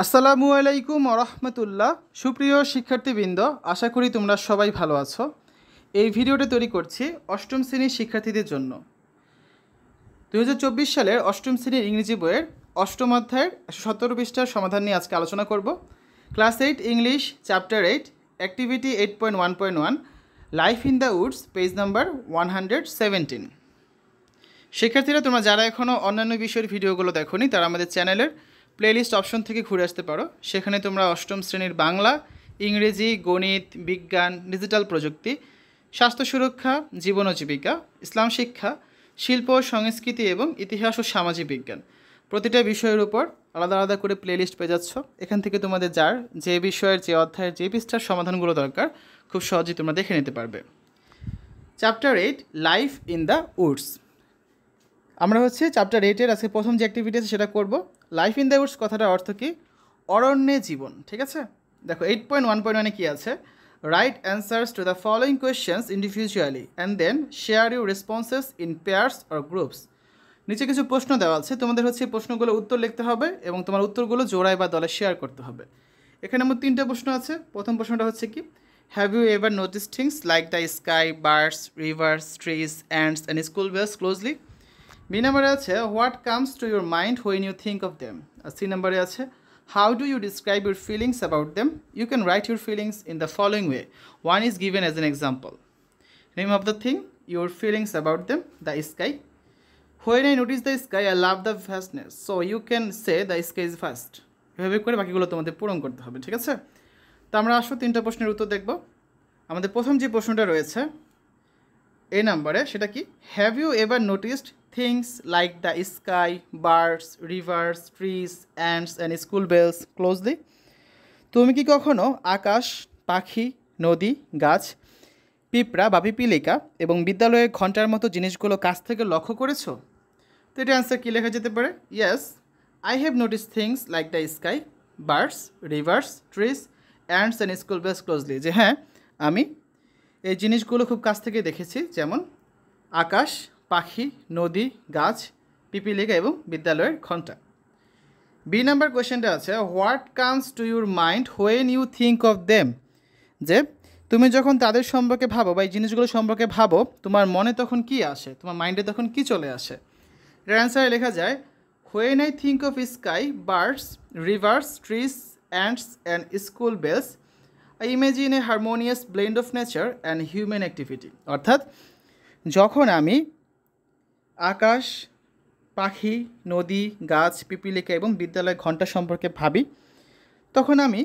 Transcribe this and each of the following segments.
আসসালামু আলাইকুম ওরহমতুল্লাহ। সুপ্রিয় শিক্ষার্থীবৃন্দ, আশা করি তোমরা সবাই ভালো আছো। এই ভিডিওটা তৈরি করছি অষ্টম শ্রেণীর শিক্ষার্থীদের জন্য। 2024 সালের অষ্টম শ্রেণীর ইংরেজি বইয়ের অষ্টম অধ্যায়ের 117 পৃষ্ঠার সমাধান নিয়ে আজকে আলোচনা করব। Class 8 English chapter 8 activity 8.1.1 life in the Woods, page number 117। শিক্ষার্থীরা, তোমরা যারা এখনও অন্যান্য বিষয়ের ভিডিওগুলো দেখোনি তারা আমাদের চ্যানেলের প্লেলিস্ট অপশন থেকে ঘুরে আসতে পারো। সেখানে তোমরা অষ্টম শ্রেণীর বাংলা, ইংরেজি, গণিত, বিজ্ঞান, ডিজিটাল প্রযুক্তি, স্বাস্থ্য সুরক্ষা, জীবন ও জীবিকা, ইসলাম শিক্ষা, শিল্প সংস্কৃতি এবং ইতিহাস ও সামাজিক বিজ্ঞান প্রতিটা বিষয়ের উপর আলাদা আলাদা করে প্লেলিস্ট পেয়ে যাচ্ছ। এখান থেকে তোমাদের যার যে বিষয়ের, যে অধ্যায়ের, যে পৃষ্ঠার সমাধানগুলো দরকার খুব সহজেই তোমরা দেখে নিতে পারবে। Chapter 8 life in the Woods. আমরা চ্যাপ্টার 8-এর আজকে প্রথম যে অ্যাক্টিভিটি আছে সেটা করব। লাইফ ইন দ্য উডস কথাটার অর্থ কি? অরণ্যে জীবন। ঠিক আছে, দেখো 8.1.1-এ কী আছে? Write answers to the following questions individually and then share your responses in pairs or groups. নিচে কিছু প্রশ্ন দেওয়া আছে, তোমাদের প্রশ্নগুলো উত্তর লিখতে হবে এবং তোমার উত্তরগুলো জোড়ায় বা দলে শেয়ার করতে হবে। এখানে আমার 3টে প্রশ্ন আছে। প্রথম প্রশ্নটা কি? Have you ever notice things like the sky, birds, rivers, trees, ants and school bells closely? B নাম্বারে আছে what comes to your mind when you think of them? আর সি নাম্বারে আছে how do you describe your feelings about them? You can write your feelings in the following way, one is given as an example. Name of the thing, your feelings about them, the sky. When I notice the sky I love the vastness, so you can say the sky is vast. এভাবে করে বাকিগুলো তোমাদের পূরণ করতে হবে। ঠিক আছে, তো আমরা আসো 3টা প্রশ্নের উত্তর দেখব। আমাদের প্রথম যে প্রশ্নটা রয়েছে এই নাম্বারে, সেটা কি? Have you ever noticed things like the sky, birds, rivers, trees, ants and school bells closely? তুমি কি কখনো আকাশ, পাখি, নদী, গাছ, পিঁপড়া বা পিপীলিকা এবং বিদ্যালয়ের ঘন্টার মতো জিনিসগুলো কাছ থেকে লক্ষ্য করেছো? তো এটা অ্যান্সার কী লেখা যেতে পারে? Yes, I have notice things like the sky, birds, rivers, trees, ants and school bells closely. যে হ্যাঁ, আমি এই জিনিসগুলো খুব কাছ থেকে দেখেছি, যেমন আকাশ, পাখি, নদী, গাছ, পিপীলিকা এবং বিদ্যালয়ের ঘণ্টা। বি নাম্বার কোয়েশ্চেনটা আছে what comes to your mind when you think of them? যে তুমি যখন তাদের সম্পর্কে ভাবো বা এই জিনিসগুলো সম্পর্কে ভাবো, তোমার মনে তখন কি আসে, তোমার মাইন্ডে তখন কি চলে আসে? এর অ্যান্সারে লেখা যায় when I think of sky, birds, rivers, trees, ants and school bells I imagine a harmonious blend of nature and human activity. অর্থাৎ যখন আমি আকাশ, পাখি, নদী, গাছ, পিপীলিকা এবং বিদ্যালয় ঘণ্টা সম্পর্কে ভাবি, তখন আমি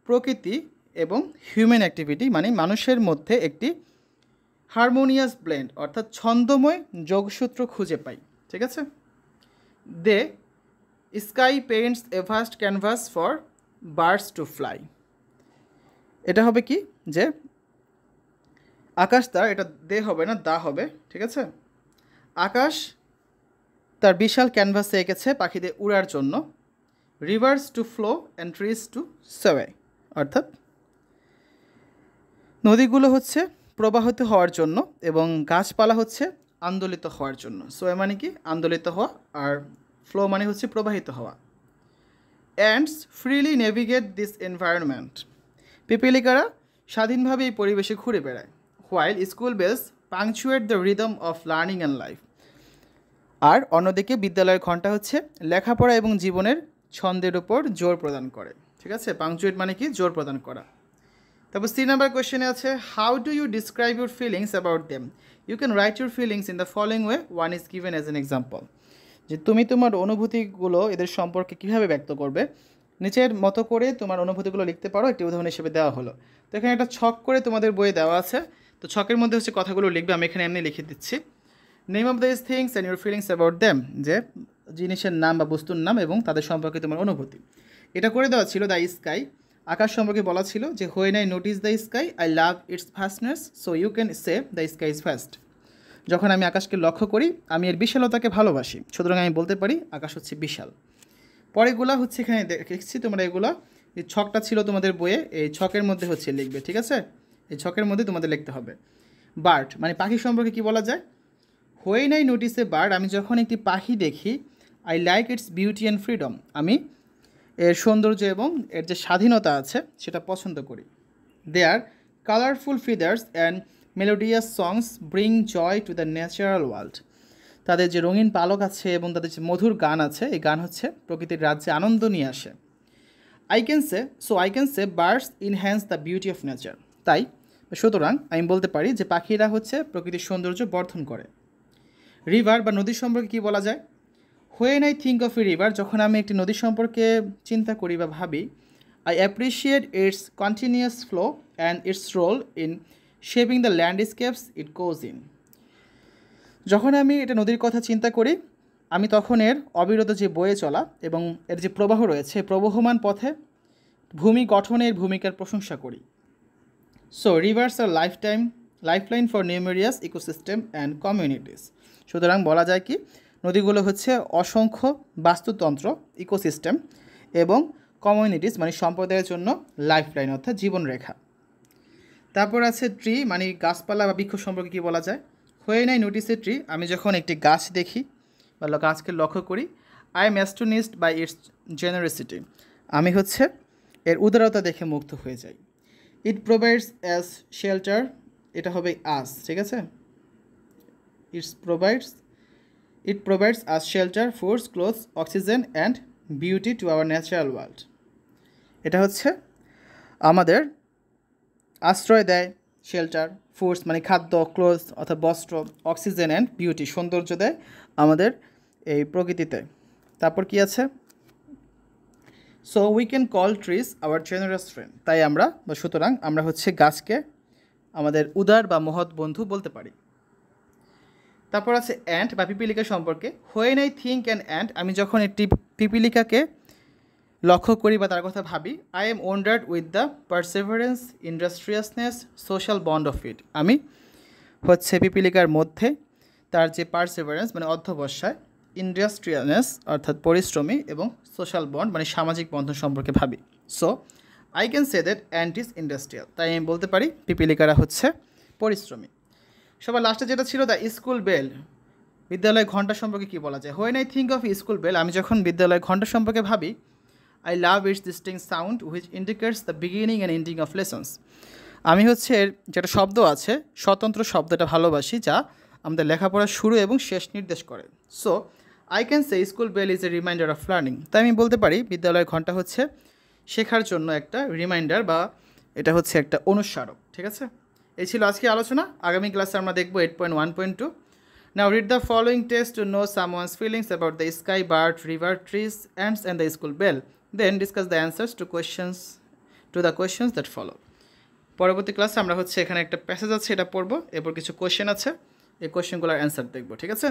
প্রকৃতি এবং হিউম্যান অ্যাক্টিভিটি মানে মানুষের মধ্যে একটি হারমোনিয়াস ব্লেন্ড অর্থাৎ ছন্দময় যোগসূত্র খুঁজে পাই। ঠিক আছে, the sky paints a vast canvas for birds to fly. এটা হবে কি? যে আকাশ তার, এটা দে হবে না, দা হবে। ঠিক আছে, আকাশ তার বিশাল ক্যানভাসে এঁকেছে পাখিদের উড়ার জন্য। Rivers to flow and trees to sway, অর্থাৎ নদীগুলো প্রবাহিত হওয়ার জন্য এবং গাছপালা আন্দোলিত হওয়ার জন্য। সোয়ে মানে কি? আন্দোলিত হওয়া, আর ফ্লো মানে প্রবাহিত হওয়া। Ants freely navigate this environment, পিপীলিকারা স্বাধীনভাবে এই পরিবেশে ঘুরে বেড়ায়। While school bells punctuate the rhythm of learning and life. আর অন্যদিকে বিদ্যালয়ের ঘণ্টা লেখাপড়া এবং জীবনের ছন্দের উপর জোর প্রদান করে। ঠিক আছে, পাংচুয়েট মানে কি? জোর প্রদান করা। তারপর সি নাম্বার কোয়েশ্চেনে আছে how do you describe your feelings about them? You can write your feelings in the following way, one is given as an example. যে তুমি তোমার অনুভূতিগুলো এদের সম্পর্কে কীভাবে ব্যক্ত করবে, নিচের মতো করে তোমার অনুভূতিগুলো লিখতে পারো, একটি উদাহরণ হিসেবে দেওয়া হলো। তো এখানে একটা ছক করে তোমাদের বইয়ে দেওয়া আছে, তো ছকের মধ্যে কথাগুলো লিখবে, আমি এখানে এমনি লিখে দিচ্ছি। Name of this things and your feelings about them, যে জিনিসের নাম বা বস্তুর নাম এবং তাদের সম্পর্কে তোমার অনুভূতি। এটা করে দেওয়া ছিল দ্য স্কাই, আকাশ সম্পর্কে বলা ছিল যে when I notice the sky I love its vastness, so you can say the sky is vast. যখন আমি আকাশকে লক্ষ্য করি আমি এর বিশালতাকে ভালোবাসি, সুতরাং আমি বলতে পারি আকাশ বিশাল। পরেগুলা এখানে দেখছি তোমরা, এগুলো এই ছকটা ছিল তোমাদের বইয়ে, এই ছকের মধ্যে লিখবে। ঠিক আছে, এই ছকের মধ্যে তোমাদের লিখতে হবে। বার্ড মানে পাখি সম্পর্কে কি বলা যায়? When I notice a bird, আমি যখন একটি পাখি দেখি, I like it's beauty and freedom, আমি এর সৌন্দর্য এবং এর যে স্বাধীনতা আছে সেটা পছন্দ করি। Their colourful feathers and melodious songs bring joy to the natural world. তাদের যে রঙিন পালক আছে এবং তাদের যে মধুর গান আছে, এই গান হচ্ছে প্রকৃতির রাজ্যে আনন্দ নিয়ে আসে। I can say birds enhance the beauty of nature. তাই সুতরাং আমি বলতে পারি যে পাখিরা হচ্ছে প্রকৃতির সৌন্দর্য বর্ধন করে। রিভার বা নদী সম্পর্কে কী বলা যায়? When I think of a river, যখন আমি একটি নদী সম্পর্কে চিন্তা করি বা ভাবি, I appreciate its continuous flow and its role in shaping the landscapes it goes in. যখন আমি এটা নদীর কথা চিন্তা করি, আমি তখন এর অবিরত যে বয়ে চলা এবং এর যে প্রবাহ রয়েছে, প্রবহমান পথে ভূমি গঠনের ভূমিকার প্রশংসা করি। So rivers are lifelines for numerous ecosystems and communities. সুতরাং বলা যায় কি, নদীগুলো হচ্ছে অসংখ্য বাস্তুতন্ত্র, ইকোসিস্টেম এবং কমিউনিটিস মানে সম্প্রদায়ের জন্য লাইফলাইন অর্থাৎ জীবনরেখা। তারপর আছে ট্রি মানে গাছপালা বা বৃক্ষ সম্পর্কে কী বলা যায়? When I notice a tree, আমি যখন একটি গাছ দেখি বা গাছকে লক্ষ্য করি, I am astonished by its generosity, আমি হচ্ছে এর উদারতা দেখে মুগ্ধ হয়ে যাই। ইট প্রোভাইডস অ্যাজ শেল্টার, এটা হবে আস, ঠিক আছে? ইট provides us shelter, foods, clothes, oxygen and beauty to our natural world. এটা হচ্ছে আমাদের আশ্রয় দেয়, শেল্টার, ফুডস মানে খাদ্য, ক্লোথস অর্থাৎ বস্ত্র, অক্সিজেন অ্যান্ড বিউটি সৌন্দর্য দেয় আমাদের এই প্রকৃতিতে। তারপর কি আছে? So we can call trees our generous friend, তাই আমরা বা সুতরাং আমরা হচ্ছে গাছকে আমাদের উদার বা মহৎ বন্ধু বলতে পারি। তারপর আছে অ্যান্ট বা পিপিলিকা সম্পর্কে। When I think an ant, আমি যখন একটি পিপিলিকাকে লক্ষ্য করি বা তার কথা ভাবি, I am wondered with the perseverance, industriousness, social bond of it. আমি হচ্ছে পিপিলিকার মধ্যে তার যে পারসেভারেন্স মানে অধ্যবসায়, ইন্ডাস্ট্রিয়ালনেস অর্থাৎ পরিশ্রমী এবং সোশ্যাল বন্ড মানে সামাজিক বন্ধন সম্পর্কে ভাবি। So I can say that ant is industrial, তাই আমি বলতে পারি পিপিলিকারা হচ্ছে পরিশ্রমী। সবার লাস্টে যেটা ছিল দ্য স্কুল বেল, বিদ্যালয় ঘণ্টা সম্পর্কে কী বলা যায়? When I think of school bell, আমি যখন বিদ্যালয় ঘণ্টা সম্পর্কে ভাবি, I love its distinct sound which indicates the beginning and ending of lessons. আমি হচ্ছে এর যেটা শব্দ আছে, স্বতন্ত্র শব্দটা ভালোবাসি, যা আমাদের লেখাপড়ার শুরু এবং শেষ নির্দেশ করে। So I can say school bell is a reminder of learning, তাই আমি বলতে পারি বিদ্যালয় ঘণ্টা হচ্ছে শেখার জন্য একটা রিমাইন্ডার বা এটা হচ্ছে একটা অনুস্মারক। ঠিক আছে, এই ছিল আজকে আলোচনা। আগামী ক্লাসে আমরা দেখব 8.1.2। Now read the following text to know someone's feelings about the sky, bird, river, trees, ants and the school bell. Then discuss the answers to the questions that follow. পরবর্তী ক্লাসে আমরা হচ্ছে এখানে একটা প্যাসেজ আছে, এটা পড়বো, এরপর কিছু কোয়েশ্চেন আছে, এই কোয়েশ্চেনগুলোর অ্যান্সার দেখবো। ঠিক আছে,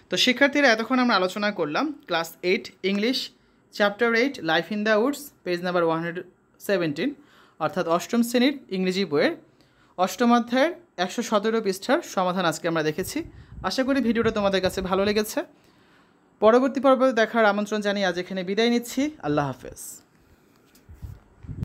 তো শিক্ষার্থীরা এতক্ষণ আমরা আলোচনা করলাম class 8 English chapter 8 life in the Woods page number 117 অর্থাৎ অষ্টম শ্রেণীর ইংরেজি বইয়ের অষ্টম অধ্যায়ের 117 পৃষ্ঠার সমাধান আজকে আমরা দেখেছি। আশা করি ভিডিওটা তোমাদের কাছে ভালো লেগেছে। পরবর্তী পর্বে দেখার আমন্ত্রণ জানিয়ে আজ এখানে বিদায় নিচ্ছি। আল্লাহ হাফেজ।